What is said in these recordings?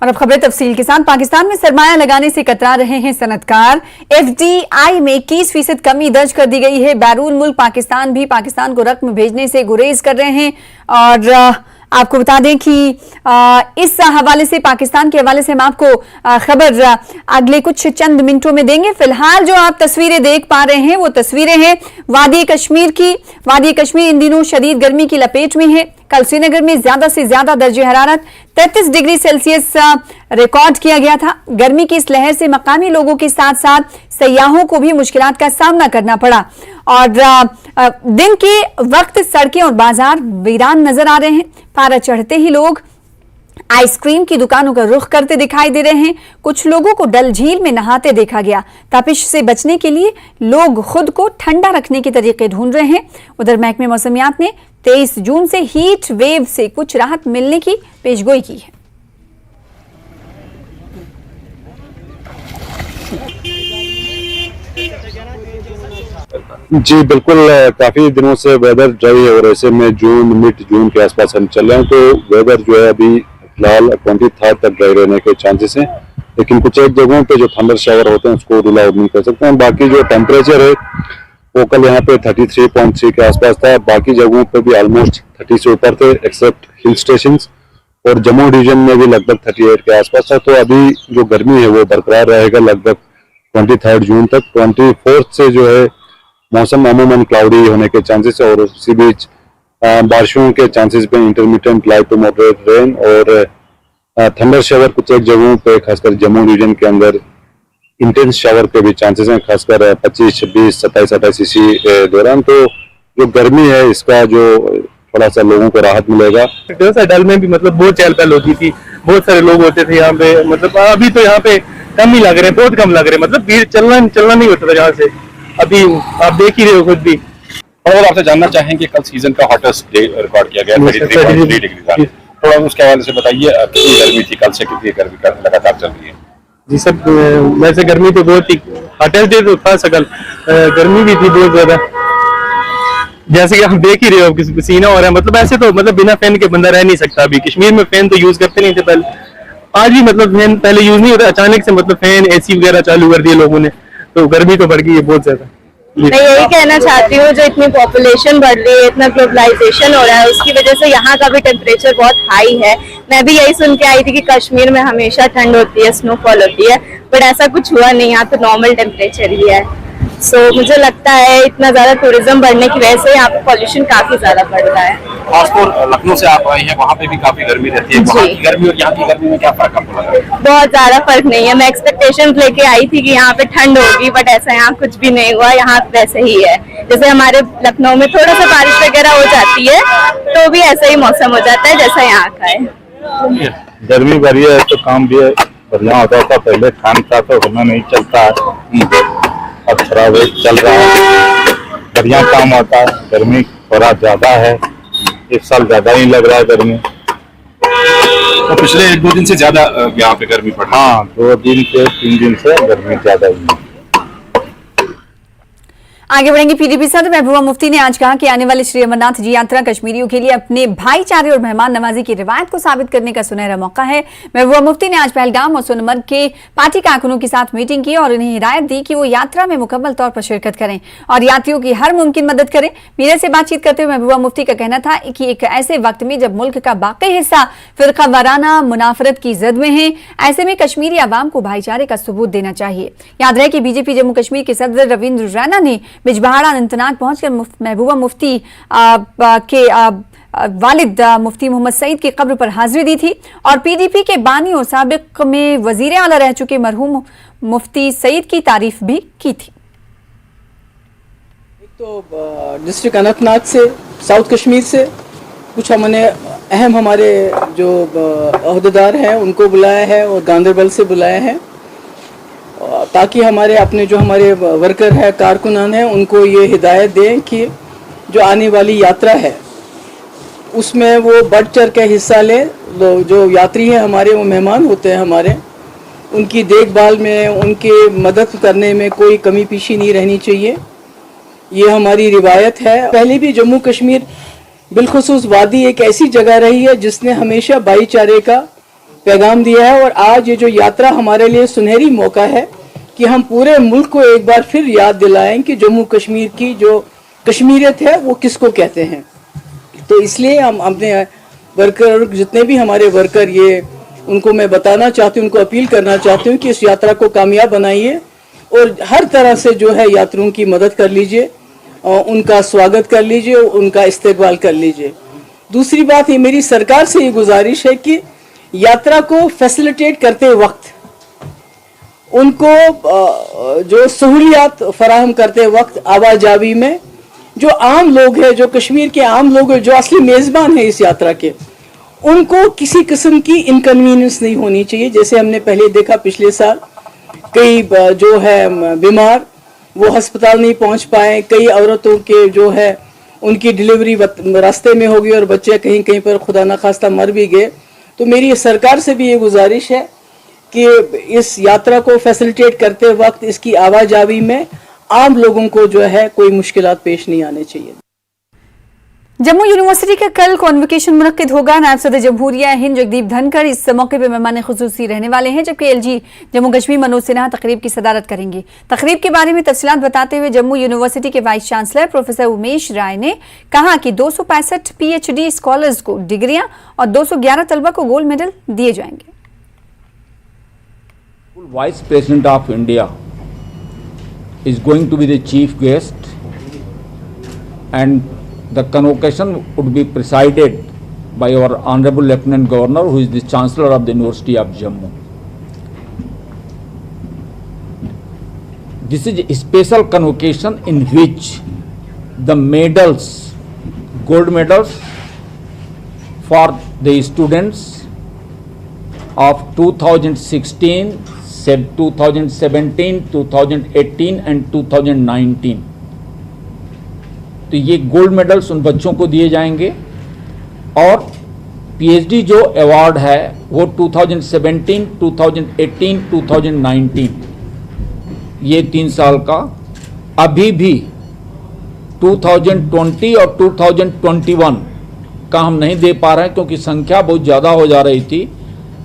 और अब खबरें तफसील के साथ। पाकिस्तान में सरमाया लगाने से कतरा रहे हैं सनतकार। FDI में 21% कमी दर्ज कर दी गई है। बैरून मुल्क पाकिस्तान भी पाकिस्तान को रकम भेजने से गुरेज कर रहे हैं। और आपको बता दें कि इस हवाले से, पाकिस्तान के हवाले से हम आपको खबर अगले कुछ चंद मिनटों में देंगे। फिलहाल जो आप तस्वीरें देख पा रहे हैं वो तस्वीरें हैं वादी कश्मीर की। वादी कश्मीर इन दिनों शदीद गर्मी की लपेट में है। कल श्रीनगर में ज्यादा से ज्यादा दर्जे हरारत 33 डिग्री सेल्सियस रिकॉर्ड किया गया था। गर्मी की इस लहर से मकामी लोगों के साथ साथ सयाहों को भी मुश्किलात का सामना करना पड़ा। और दिन के वक्त सड़कें और बाजार वीरान नजर आ रहे हैं। पारा चढ़ते ही लोग आइसक्रीम की दुकानों का रुख करते दिखाई दे रहे हैं। कुछ लोगों को डल झील में नहाते देखा गया। तपिश से बचने के लिए लोग खुद को ठंडा रखने के तरीके ढूंढ रहे हैं। उधर महकमे मौसमियात ने 23 जून से हीट वेव से कुछ राहत मिलने की पेशगोई की है। जी बिल्कुल, काफी दिनों से वेदर ड्राई है और ऐसे में मिड जून के आसपास हम चल रहे हैं, तो वेदर जो है अभी फिलहाल 23 तक ड्राई रहने के चांसेस हैं। लेकिन कुछ एक जगहों पे जो थंडर शावर होते हैं उसको रिलाई नहीं कर सकते हैं। बाकी जो टेम्परेचर है वो कल यहाँ पे 33.3 के आसपास था। बाकी जगहों पे भी ऑलमोस्ट 30 से ऊपर थे एक्सेप्ट हिल स्टेशन, और जम्मू डिवीजन में भी लगभग 38 के आसपास था। तो अभी जो गर्मी है वो बरकरार रहेगा लगभग 23 जून तक। 24 से जो है मौसम अमूमन क्लाउडी होने के चांसेस है, और उसी बीच बारिशों के चांसेस भी, intermediate light to moderate rain और थंडर शावर कुछ एक जगहों पे खासकर जम्मू रीजन के अंदर इंटेंस शावर के भी चांसेस हैं, खासकर 25, 26, 27, 28 इसी दौरान। तो जो गर्मी है इसका जो थोड़ा सा लोगों को राहत मिलेगा। डल में भी मतलब बहुत चहल पहल होती थी, बहुत सारे लोग होते थे यहाँ पे। मतलब अभी तो यहाँ पे कम ही लग रहे हैं, बहुत कम लग रहे हैं। मतलब भीड़ चलना नहीं होता था यहाँ से। अभी आप देख ही रहे हो खुद भी। और आपसे जानना चाहेंगे कल सीजन का हॉटेस्ट डे रिकॉर्ड किया गया 33.3 डिग्री था। थोड़ा उसके हवाले से बताइए, कितनी गर्मी थी, कल से कितनी गर्मी लगातार चल रही है? जी सर, वैसे गर्मी तो बहुत ही, हॉटेस्ट डे तो था सकल, गर्मी भी थी बहुत ज्यादा। जैसे कि आप देख ही रहे हो पसीना हो रहा है। मतलब ऐसे तो मतलब बिना फैन के बंदा रह नहीं सकता। अभी कश्मीर में फैन तो यूज करते नहीं थे पहले, आज भी मतलब फैन पहले यूज नहीं होता, अचानक से मतलब फैन AC वगैरह चालू कर दिए लोगों ने, तो गर्मी तो बढ़ गई है बहुत ज्यादा। मैं यही कहना चाहती हूँ, जो इतनी पॉपुलेशन बढ़ रही है, इतना ग्लोबलाइजेशन हो रहा है, उसकी वजह से यहाँ का भी टेम्परेचर बहुत हाई है। मैं भी यही सुन के आई थी कि कश्मीर में हमेशा ठंड होती है, स्नोफॉल होती है, बट ऐसा कुछ हुआ नहीं। यहाँ तो नॉर्मल टेम्परेचर ही है। सो मुझे लगता है इतना ज्यादा टूरिज्म बढ़ने की वजह से यहाँ पे पॉल्यूशन काफी ज्यादा बढ़ रहा है। खासतौर लखनऊ से आप आई हैं, वहाँ पे भी काफी गर्मी रहती है। वहाँ की गर्मी और यहाँ की गर्मी में क्या फर्क आपको लगा? बहुत ज्यादा फर्क नहीं है। मैं एक्सपेक्टेशंस लेके आई थी कि यहाँ पे ठंड होगी, बट ऐसा यहाँ कुछ भी नहीं हुआ। यहाँ वैसे ही है जैसे हमारे लखनऊ में थोड़ा सा बारिश वगैरह हो जाती है तो भी ऐसा ही मौसम हो जाता है जैसा यहाँ का है। गर्मी बढ़ी है तो काम भी बढ़िया होता था। पहले खान था तो होना नहीं चलता है, अब थोड़ा वेट चल रहा है, बढ़िया काम होता है। गर्मी थोड़ा ज्यादा है, इस साल ज्यादा ही लग रहा है गर्मी। तो पिछले 1-2 दिन से ज्यादा यहाँ पे गर्मी पड़ रही है? हाँ, 2 दिन से 3 दिन से गर्मी ज्यादा ही है। आगे बढ़ेंगे। PDP सदर महबूबा मुफ्ती ने आज कहा कि आने वाली श्री अमरनाथ जी यात्रा कश्मीरियों के लिए अपने भाईचारे और मेहमान नवाजी की रिवायत को साबित करने का सुनहरा मौका है। महबूबा मुफ्ती ने आज पहलगाम और सोनमर्ग के पार्टी कारकुनों के साथ मीटिंग की और उन्हें हिदायत दी कि वो यात्रा में मुकम्मल तौर पर शिरकत करें और यात्रियों की हर मुमकिन मदद करें। मीडिया से बातचीत करते हुए महबूबा मुफ्ती का कहना था कि एक ऐसे वक्त में जब मुल्क का बाकी हिस्सा फिरका वाराना मुनाफरत की जद में है, ऐसे में कश्मीरी आवाम को भाईचारे का सबूत देना चाहिए। याद रहे कि BJP जम्मू कश्मीर के सदर रविंद्र रैना ने बिजबहाड़ा अनंतनाग पहुंचकर महबूबा मुफ्ती के वालिद मुफ्ती मोहम्मद सईद की कब्र पर हाजिरी दी थी और PDP के बानी और साबिक में वजीर आला रह चुके मरहूम मुफ्ती सईद की तारीफ भी की थी। तो डिस्ट्रिक्ट अनंतनाग से, साउथ कश्मीर से कुछ हमने अहम हमारे जो अहदेदार हैं उनको बुलाया है और गांधरबल से बुलाया है, ताकि हमारे अपने जो हमारे वर्कर है, कारकुनान हैं, उनको ये हिदायत दें कि जो आने वाली यात्रा है उसमें वो बढ़ चढ़ के हिस्सा लें। जो यात्री हैं हमारे, वो मेहमान होते हैं हमारे, उनकी देखभाल में, उनके मदद करने में कोई कमी पेशी नहीं रहनी चाहिए। ये हमारी रिवायत है। पहले भी जम्मू कश्मीर बिलखुसूस वादी एक ऐसी जगह रही है जिसने हमेशा भाईचारे का पैगाम दिया है। और आज ये जो यात्रा हमारे लिए सुनहरी मौका है कि हम पूरे मुल्क को एक बार फिर याद दिलाएं कि जम्मू कश्मीर की जो कश्मीरियत है वो किसको कहते हैं। तो इसलिए हम अपने वर्कर, जितने भी हमारे वर्कर, ये उनको मैं बताना चाहती हूँ, उनको अपील करना चाहती हूँ कि इस यात्रा को कामयाब बनाइए और हर तरह से जो है यात्रियों की मदद कर लीजिए, उनका स्वागत कर लीजिए, उनका इस्तेकबाल कर लीजिए। दूसरी बात, ये मेरी सरकार से ये गुजारिश है कि यात्रा को फैसिलिटेट करते वक्त उनको जो सहूलियात फराहम करते वक्त आवाजावी में जो आम लोग हैं, जो कश्मीर के आम लोग हैं, जो असली मेज़बान हैं इस यात्रा के, उनको किसी किस्म की इनकन्वीनियंस नहीं होनी चाहिए। जैसे हमने पहले देखा पिछले साल कई जो है बीमार वो अस्पताल नहीं पहुंच पाए, कई औरतों के जो है उनकी डिलीवरी रास्ते में हो गई और बच्चे कहीं कहीं पर खुदा न खास्ता मर भी गए। तो मेरी सरकार से भी ये गुजारिश है कि इस यात्रा को फैसिलिटेट करते वक्त इसकी आवाजावी में आम लोगों को जो है कोई मुश्किलात पेश नहीं आने चाहिए। जम्मू यूनिवर्सिटी का कल कॉन्वोकेशन मुनक्किद होगा। नायब सदर जमहूरिया हिंद जगदीप धनखड़ इस मौके पर मेहमान खुसूसी रहने वाले हैं, जबकि एलजी जम्मू कश्मीर मनोज सिन्हा तकरीब की सदारत करेंगे। तकरीब के बारे में तफसीलात बताते हुए जम्मू यूनिवर्सिटी के वाइस चांसलर प्रोफेसर उमेश राय ने कहा कि 265 PhD स्कॉलर्स को डिग्रियां और 211 तलबा को गोल्ड मेडल दिए जाएंगे। Vice President of India is going to be the chief guest, and the convocation would be presided by our Honorable Lieutenant Governor, who is the Chancellor of the University of Jammu. This is a special convocation in which the medals, gold medals for the students of 2016, 2017, 2018 and 2019, तो ये gold medals उन बच्चों को दिए जाएंगे। और PhD जो award है वो 2017, 2018, 2019 ये 3 साल का, अभी भी 2020 और 2021 का हम नहीं दे पा रहे हैं क्योंकि संख्या बहुत ज़्यादा हो जा रही थी।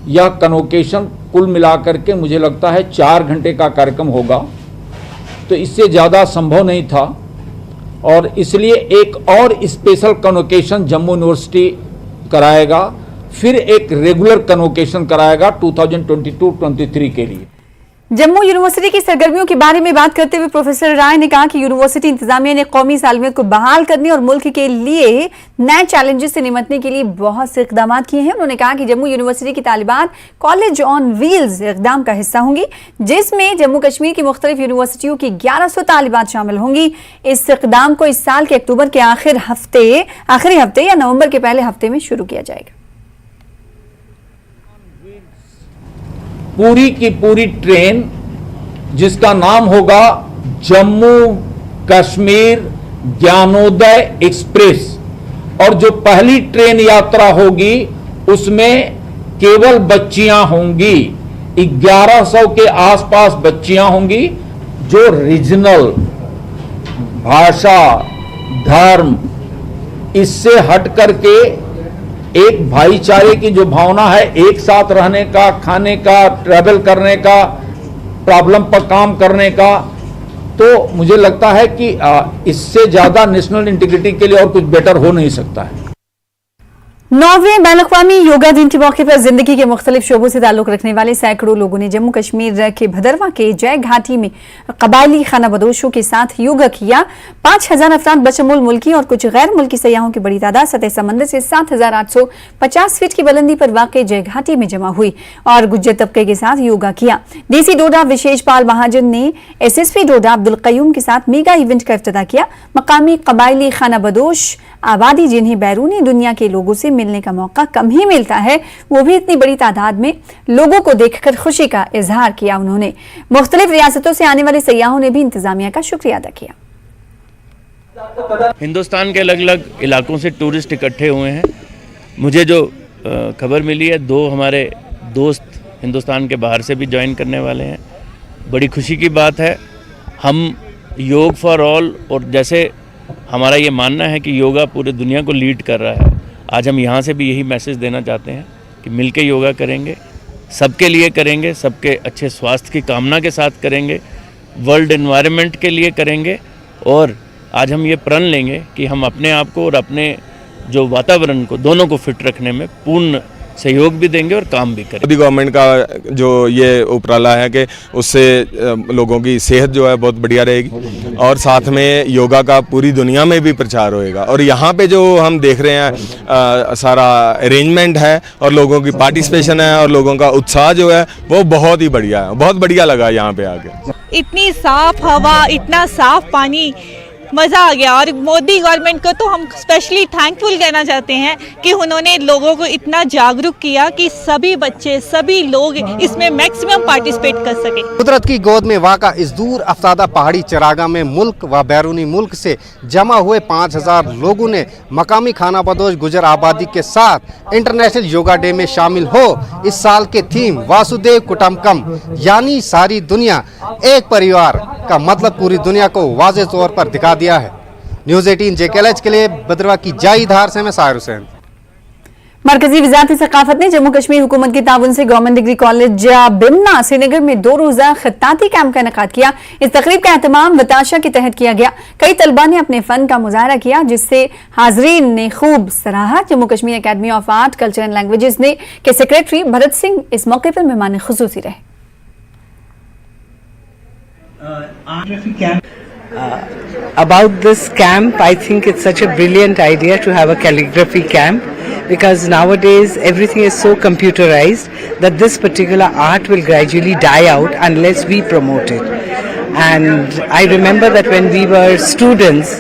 यह कन्वोकेशन कुल मिलाकर के मुझे लगता है 4 घंटे का कार्यक्रम होगा, तो इससे ज़्यादा संभव नहीं था और इसलिए एक और स्पेशल कन्वोकेशन जम्मू यूनिवर्सिटी कराएगा, फिर एक रेगुलर कन्वोकेशन कराएगा 2022-23 के लिए। जम्मू यूनिवर्सिटी की सरगर्मियों के बारे में बात करते हुए प्रोफेसर राय ने कहा कि यूनिवर्सिटी इंतजामिया ने कौमी सालमियत को बहाल करने और मुल्क के लिए नए चैलेंजेस से निपटने के लिए बहुत से इकदाम किए हैं। उन्होंने कहा कि जम्मू यूनिवर्सिटी की तालिबात कॉलेज ऑन व्हील्स इकदाम का हिस्सा होंगी, जिसमें जम्मू कश्मीर की मुख्तलिफ यूनिवर्सिटियों की 1100 तालिबात शामिल होंगी। इस इकदाम को इस साल के अक्टूबर के आखिरी हफ्ते या नवंबर के पहले हफ्ते में शुरू किया जाएगा। पूरी की पूरी ट्रेन जिसका नाम होगा जम्मू कश्मीर ज्ञानोदय एक्सप्रेस, और जो पहली ट्रेन यात्रा होगी उसमें केवल बच्चियां होंगी, 1100 के आसपास बच्चियां होंगी जो रीजनल भाषा धर्म इससे हट करके एक भाईचारे की जो भावना है, एक साथ रहने का, खाने का, ट्रैवल करने का, प्रॉब्लम पर काम करने का, तो मुझे लगता है कि इससे ज्यादा नेशनल इंटीग्रिटी के लिए और कुछ बेटर हो नहीं सकता है। 9वें बैनुल-अक़वामी योगा दिन के मौके पर जिंदगी के मुख्तलिफ शोबों से ताल्लुक रखने वाले सैकड़ों लोगों ने जम्मू कश्मीर के भदरवा के जय घाटी में कबायली खाना बदोशों के साथ योगा किया। 5000 अफराद बशमूल मुल्की और कुछ गैर मुल्की सयाहों की बड़ी तादाद सतह समंदर से 7850 फीट की बुलंदी पर वाक़ जय घाटी में जमा हुई और गुज्जर तबके के साथ योगा किया। देसी डोडा विशेष पाल महाजन ने SSP डोडा अब्दुल कयूम के साथ मेगा इवेंट का इफ्तिताह किया। मकामी कबायली खाना बदोश आबादी जिन्हें बैरूनी दुनिया के लोगों से मिलने का मौका कम ही मिलता है, वो भी इतनी बड़ी तादाद में लोगों को देखकर खुशी का इजहार किया। उन्होंने मुख्तलिफ रियासतों से आने वाले सयाहों ने भी इंतजामिया का शुक्रिया अदा किया। हिंदुस्तान के अलग अलग इलाकों से टूरिस्ट इकट्ठे हुए हैं। मुझे जो खबर मिली है, 2 हमारे दोस्त हिंदुस्तान के बाहर से भी ज्वाइन करने वाले हैं। बड़ी खुशी की बात है। हम योग फॉर ऑल, और जैसे हमारा ये मानना है कि योगा पूरे दुनिया को लीड कर रहा है, आज हम यहाँ से भी यही मैसेज देना चाहते हैं कि मिलके योगा करेंगे, सबके लिए करेंगे, सबके अच्छे स्वास्थ्य की कामना के साथ करेंगे, वर्ल्ड एनवायरनमेंट के लिए करेंगे और आज हम ये प्रण लेंगे कि हम अपने आप को और अपने जो वातावरण को दोनों को फिट रखने में पूर्ण सहयोग भी देंगे और काम भी करेंगे। मोदी गवर्नमेंट का जो ये उपराला है कि उससे लोगों की सेहत जो है बहुत बढ़िया रहेगी और साथ में योगा का पूरी दुनिया में भी प्रचार होएगा। और यहाँ पे जो हम देख रहे हैं सारा अरेंजमेंट है और लोगों की पार्टिसिपेशन है और लोगों का उत्साह जो है वो बहुत ही बढ़िया है, बहुत बढ़िया लगा यहाँ पे आके। इतनी साफ हवा, इतना साफ पानी, मज़ा आ गया। और मोदी गवर्नमेंट को तो हम स्पेशली थैंकफुल कहना चाहते हैं कि उन्होंने लोगों को इतना जागरूक किया कि सभी बच्चे, सभी लोग इसमें मैक्सिमम पार्टिसिपेट कर सके। कुदरत की गोद में वाक़ा इस दूर अफ्तादा पहाड़ी चरागाह में मुल्क व बैरूनी मुल्क से जमा हुए 5000 लोगों ने मकामी खाना बदोश गुजर आबादी के साथ इंटरनेशनल योगा डे में शामिल हो इस साल के थीम वासुदेव कुटुंबकम यानी सारी दुनिया एक परिवार का मतलब पूरी दुनिया को वाज़े तौर पर दिखा दिया है। न्यूज़ 18 JKLH के लिए बदरवा की जाई धार से मैं साहिर हुसैन। मरकजी वजारत सकाफत ने जम्मू कश्मीर हुकूमत के ताउन से government degree college Bemina Srinagar में 2 रोजा खिताती कैंप का इनेकाद किया। इस तकरीब का एहतमाम वताशा के तहत किया गया। कई तलबा ने अपने फन का मुजाहरा किया जिससे हाजरीन ने खूब सराहा। Jammu Kashmir academy of art, culture and languages ने के सेक्रेटरी भरत सिंह इस मौके पर मेहमान खुसूसी रहे। About this camp, I think it's such a brilliant idea to have a calligraphy camp because nowadays everything is so computerized that this particular art will gradually die out unless we promote it. And I remember that when we were students,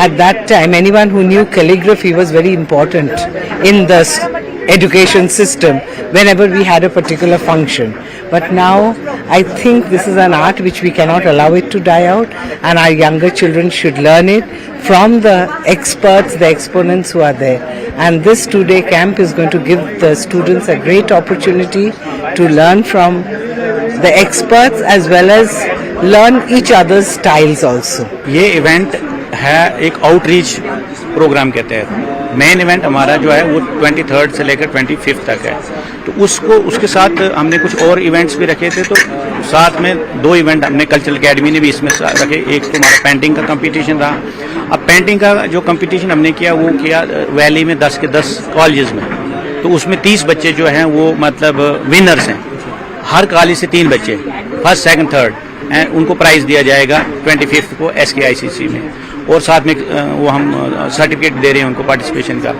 at that time anyone who knew calligraphy was very important in the education system whenever we had a particular function. But now I think this is an art which we cannot allow it to die out, and our younger children should learn it from the experts, the exponents who are there. And this 2-day camp is going to give the students a great opportunity to learn from the experts as well as learn each other's styles also. ये event है एक outreach programme के तहत। Main event हमारा जो है वो 23 से लेकर 25 तक है, तो उसके साथ हमने कुछ और इवेंट्स भी रखे थे। तो साथ में 2 इवेंट हमने कल्चरल अकेडमी ने भी इसमें रखे। एक तो हमारा पेंटिंग का कंपटीशन रहा। अब पेंटिंग का जो कंपटीशन हमने किया वो किया वैली में 10 के 10 कॉलेजेस में, तो उसमें 30 बच्चे जो हैं वो मतलब विनर्स हैं। हर कॉलेज से 3 बच्चे फर्स्ट, सेकंड, थर्ड, उनको प्राइज़ दिया जाएगा 25 को SKICC में, और साथ में वो हम सर्टिफिकेट दे रहे हैं उनको पार्टिसिपेशन का।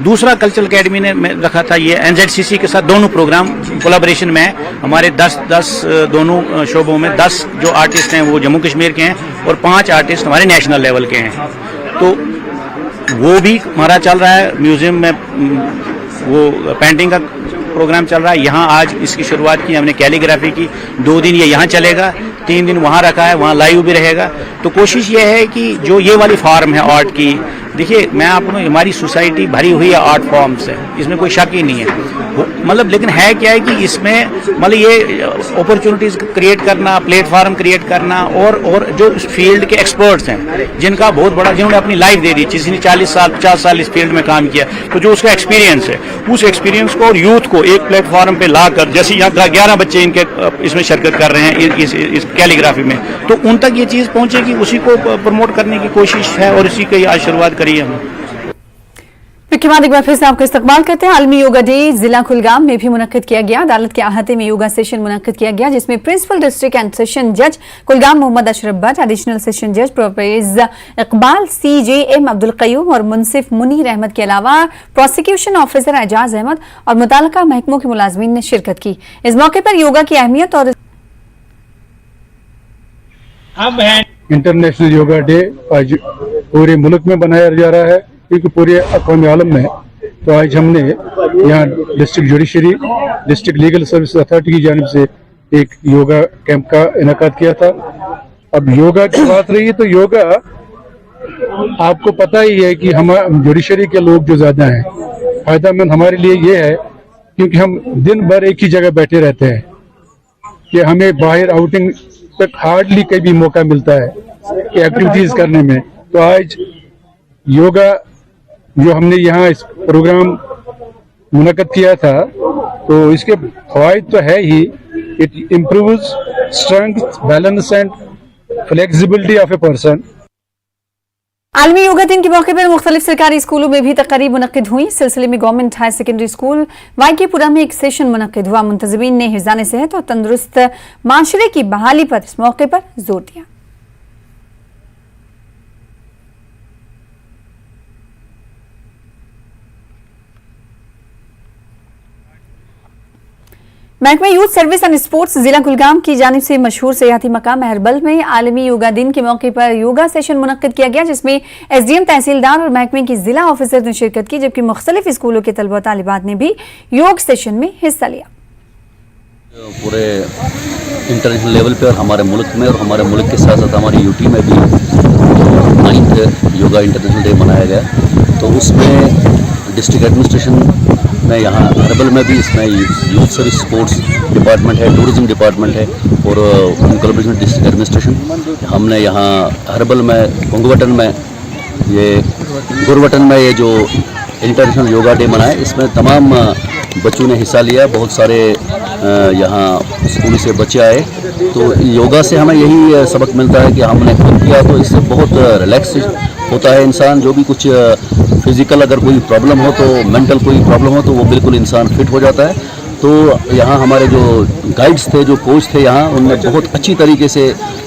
दूसरा कल्चरल अकेडमी ने रखा था ये NZCC के साथ दोनों प्रोग्राम कोलैबोरेशन में हमारे 10 दोनों शोबों में 10 जो आर्टिस्ट हैं वो जम्मू कश्मीर के हैं और 5 आर्टिस्ट हमारे नेशनल लेवल के हैं। तो वो भी हमारा चल रहा है। म्यूज़ियम में वो पेंटिंग का प्रोग्राम चल रहा है। यहाँ आज इसकी शुरुआत की हमने कैलीग्राफी की। 2 दिन ये यहाँ चलेगा, 3 दिन वहाँ रखा है, वहाँ लाइव भी रहेगा। तो कोशिश ये है कि जो ये वाली फॉर्म है आर्ट की, देखिए मैं आपको हमारी सोसाइटी भरी हुई है आर्ट फॉर्म से, इसमें कोई शक ही नहीं है। मतलब लेकिन है क्या है कि इसमें मतलब ये अपॉर्चुनिटीज़ क्रिएट करना, प्लेटफार्म क्रिएट करना, और जो इस फील्ड के एक्सपर्ट्स हैं जिनका बहुत बड़ा, जिन्होंने अपनी लाइफ दे दी, किसी ने 40 साल 50 साल इस फील्ड में काम किया, तो जो उसका एक्सपीरियंस है उस एक्सपीरियंस को और यूथ को एक प्लेटफार्म पे लाकर, जैसे यहाँ 11 बच्चे इनके इसमें शिरकत कर रहे हैं इस कैलीग्राफी में, तो उन तक ये चीज़ पहुँचेगी, उसी को प्रमोट करने की कोशिश है और इसी की आज शुरुआत करी है हमने। के बाद एक बार फिर से आपका इस्तकबाल करते हैं। आलमी योगा डे जिला कुलगाम में भी मुनक्किद किया गया। अदालत के अहाते में योगा सेशन मुनक्किद किया गया जिसमें प्रिंसिपल डिस्ट्रिक्ट एंड सेशन जज कुलगाम मोहम्मद अशरफ भट्ट, एडिशनल सेशन जज प्रोफेसर इकबाल CJM अब्दुल कयूम और मुंसिफ मुनीर अहमद के अलावा प्रोसिक्यूशन ऑफिसर एजाज अहमद और मुताल्लिका महकमों के मुलाजमीन ने शिरकत की। इस मौके पर योगा की अहमियत और इंटरनेशनल योगा डे आज पूरे मुल्क में बनाया जा रहा है क्योंकि पूरे अक़वाम आलम में। तो आज हमने यहाँ district judiciary, district legal service authority की जानिब से एक योगा कैंप का इनेकाद किया था। अब योगा की बात रही है तो योगा आपको पता ही है कि हम जुडिशरी के लोग जो ज्यादा हैं, फायदेमंद हमारे लिए ये है क्योंकि हम दिन भर एक ही जगह बैठे रहते हैं कि हमें बाहर आउटिंग तक हार्डली कभी मौका मिलता है कि एक्टिविटीज करने में। तो आज योगा जो हमने यहाँ इस प्रोग्राम मुनक़द किया था, तो इसके फ़वाइद तो है ही। It improves strength, balance and flexibility of a person. आलमी योगा दिन के मौके पर मुख्तलिफ सरकारी स्कूलों में भी तकरीब मुनक्किद हुई। इस सिलसिले में गवर्नमेंट हायर सेकेंडरी स्कूल वाईकेपुरा में एक सेशन मुनक्किद हुआ। मुंतजिमीन ने हिफ्ज़ान सेहत और तंदुरुस्त माशरे की बहाली पर इस मौके पर जोर दिया। महकमे यूथ सर्विस एंड स्पोर्ट्स जिला कुलगाम की जानिब से मशहूर सियाती मकाम अहरबल में आलमी योगा दिन के मौके पर योगा सेशन मुनक्किद किया गया, जिसमें एसडीएम, तहसीलदार और महकमे की जिला ऑफिसर ने शिरकत की, जबकि मुख्तलिफ स्कूलों के तलबा तालिबात ने भी योग सेशन में हिस्सा लिया। पूरे इंटरनेशनल लेवल पे और हमारे मुल्क में और हमारे मुल्क के साथ साथ हमारी यूटी में भी 9th योगा इंटरनेशनल डे मनाया गया। तो उसमें डिस्ट्रिक्ट एडमिनिस्ट्रेशन में यहाँ अहरबल में भी इसमें यूथ सर्विस स्पोर्ट्स डिपार्टमेंट है, टूरिज्म डिपार्टमेंट है और कोलैबोरेशन डिस्ट्रिक्ट एडमिनिस्ट्रेशन, हमने यहाँ अहरबल में गुरवटन में ये जो इंटरनेशनल योगा डे मनाया, इसमें तमाम बच्चों ने हिस्सा लिया। बहुत सारे यहाँ स्कूल से बच्चे आए। तो योगा से हमें यही सबक मिलता है कि हमने खुद किया तो इससे बहुत रिलैक्स होता है इंसान। जो भी कुछ फिज़िकल अगर कोई प्रॉब्लम हो तो मेंटल कोई प्रॉब्लम हो तो वो बिल्कुल इंसान फिट हो जाता है। तो यहाँ हमारे जो गाइड्स थे, जो कोच थे यहाँ, उनने बहुत अच्छी तरीके से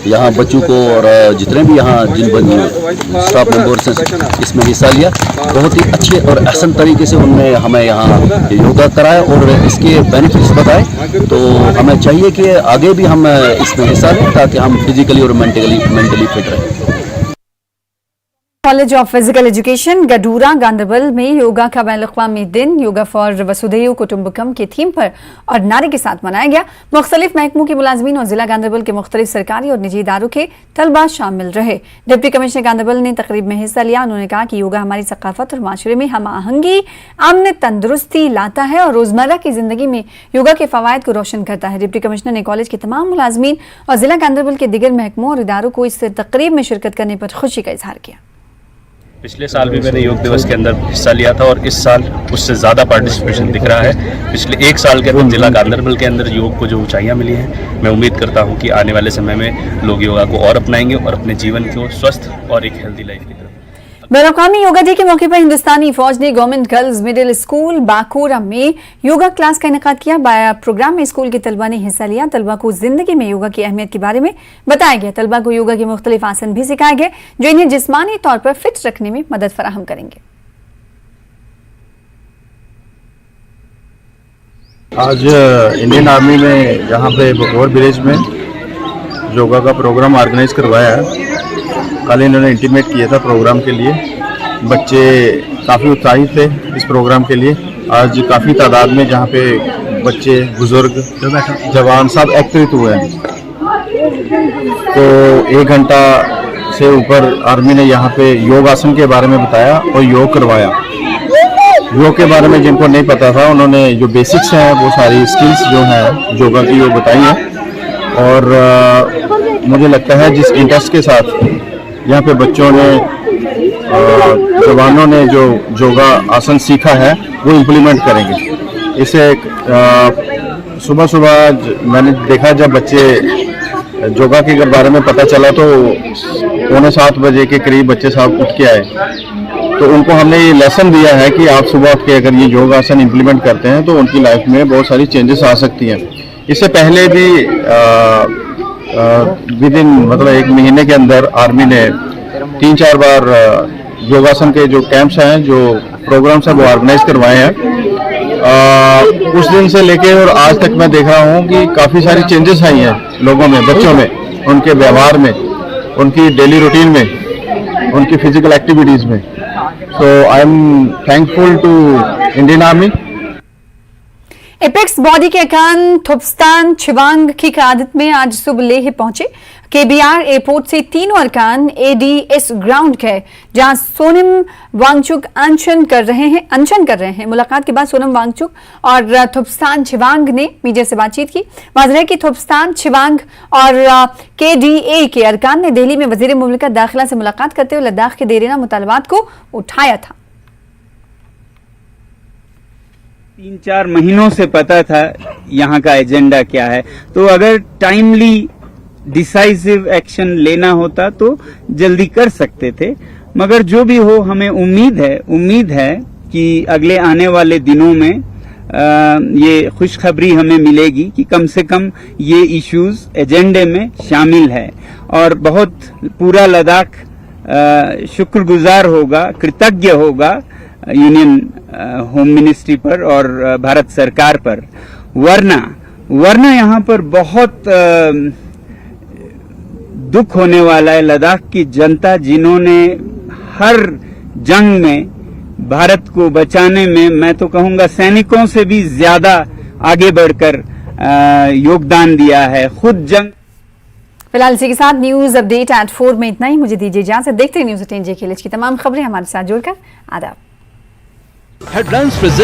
यहाँ बच्चों को और जितने भी यहाँ जिन स्टाफ मेंबर्स हैं इसमें हिस्सा लिया, बहुत ही अच्छे और आसान तरीके से उनने हमें यहाँ योगा कराया और इसके बेनिफिट्स बताए। तो हमें चाहिए कि आगे भी हम इसमें हिस्सा लें ताकि हम फिजिकली और मेंटली फिट रहें। College of physical education Gadoora Ganderbal में योगा का बैनुल-अक़वामी दिन योगा फॉर वसुधैव कुटुंबकम के थीम पर और नारे के साथ मनाया गया। मुख्तलिफ महकमों के मुलाजमीन और जिला गांधरबल के मुख्तलिफ सरकारी और निजी इदारों के तलबा शामिल रहे। डिप्टी कमिश्नर गांधरबल ने तकरीब में हिस्सा लिया। उन्होंने कहा कि योगा हमारी सकाफत और माशरे में हम आहंगी, अमन, तंदुरुस्ती लाता है और रोजमर्रा की जिंदगी में योगा के फवायद को रोशन करता है। डिप्टी कमिश्नर ने कॉलेज के तमाम मुलाजमीन और जिला गांधरबल के दिगर महकमों और इदारों को इस तकरीब में शिरकत करने पर खुशी का इजहार किया। पिछले साल भी मैंने योग दिवस के अंदर हिस्सा लिया था और इस साल उससे ज़्यादा पार्टिसिपेशन दिख रहा है। पिछले एक साल के अंदर जिला गांधरबल के अंदर योग को जो ऊंचाइयां मिली हैं, मैं उम्मीद करता हूं कि आने वाले समय में लोग योगा को और अपनाएंगे और अपने जीवन को स्वस्थ और एक हेल्दी लाइफ की तरफ। बैनुल-अक़वामी योगा डे के मौके पर हिंदुस्तानी फौज ने गवर्नमेंट गर्ल्स मिडिल स्कूल बाकोरा में योगा क्लास का इनेकाद किया। प्रोग्राम में स्कूल के तलबा ने हिस्सा लिया। तलबा को जिंदगी में योगा की अहमियत के बारे में बताया गया। तलबा को योगा के मुख्तलिफ आसन भी सिखाए गए जो इन्हें जिस्मानी तौर पर फिट रखने में मदद फराहम करेंगे। आज इंडियन आर्मी में यहाँ पे बकोर विलेज में योगा का प्रोग्राम ऑर्गेनाइज करवाया है। कल इन्होंने इंटीमेट किया था प्रोग्राम के लिए। बच्चे काफ़ी उत्साहित थे इस प्रोग्राम के लिए। आज काफ़ी तादाद में जहाँ पे बच्चे, बुजुर्ग, जवान सब एकत्रित हुए हैं। तो 1 घंटा से ऊपर आर्मी ने यहाँ पे योग आसन के बारे में बताया और योग करवाया। योग के बारे में जिनको नहीं पता था उन्होंने जो बेसिक्स हैं वो सारी स्किल्स जो हैं योगा की वो बताई हैं। और मुझे लगता है जिस इंटरेस्ट के साथ यहाँ पे बच्चों ने, जवानों ने जो योगा आसन सीखा है वो इम्प्लीमेंट करेंगे। इसे सुबह सुबह मैंने देखा जब बच्चे योगा के बारे में पता चला तो 6:45 बजे के करीब बच्चे साहब उठ के आए। तो उनको हमने ये लेसन दिया है कि आप सुबह उठ के अगर ये योग आसन इम्प्लीमेंट करते हैं तो उनकी लाइफ में बहुत सारी चेंजेस आ सकती हैं। इससे पहले भी विद इन मतलब 1 महीने के अंदर आर्मी ने 3-4 बार योगासन के जो कैंप्स हैं, जो प्रोग्राम्स हैं वो ऑर्गेनाइज करवाए हैं। उस दिन से लेके और आज तक मैं देख रहा हूँ कि काफ़ी सारी चेंजेस आई हैं लोगों में, बच्चों में, उनके व्यवहार में, उनकी डेली रूटीन में, उनकी फिजिकल एक्टिविटीज़ में। So I am thankful to Indian Army. Apex body के अरकान थोपस्तान छिवांग की क़यादत में आज सुबह लेह पहुंचे। केबीआर एयरपोर्ट से तीनों अरकान एडीएस ग्राउंड गए जहां सोनम वांगचुक अनशन कर रहे हैं। मुलाकात के बाद सोनम वांगचुक और थोपस्तान छिवांग ने मीडिया से बातचीत की। वाज़ेह है कि थोपस्तान छिवांग और केडीए के अरकान ने दिल्ली में वज़ीर मुमलिकत दाखिला से मुलाकात करते हुए लद्दाख के देरीना मुतालबात को उठाया था। 3-4 महीनों से पता था यहाँ का एजेंडा क्या है, तो अगर टाइमली डिसाइसिव एक्शन लेना होता तो जल्दी कर सकते थे। मगर जो भी हो, हमें उम्मीद है कि अगले आने वाले दिनों में ये खुशखबरी हमें मिलेगी कि कम से कम ये इश्यूज एजेंडे में शामिल है और बहुत पूरा लद्दाख शुक्रगुजार होगा, कृतज्ञ होगा यूनियन होम मिनिस्ट्री पर और भारत सरकार पर। वरना यहाँ पर बहुत दुख होने वाला है। लद्दाख की जनता जिन्होंने हर जंग में भारत को बचाने में, मैं तो कहूँगा सैनिकों से भी ज्यादा आगे बढ़कर योगदान दिया है, खुद जंग। फिलहाल इसी के साथ न्यूज अपडेट एट 4 में इतना ही। मुझे दीजिए इजाजत। देखते हैं न्यूज 18 की तमाम खबरें हमारे साथ जुड़कर। आदाब। हेडलाइंस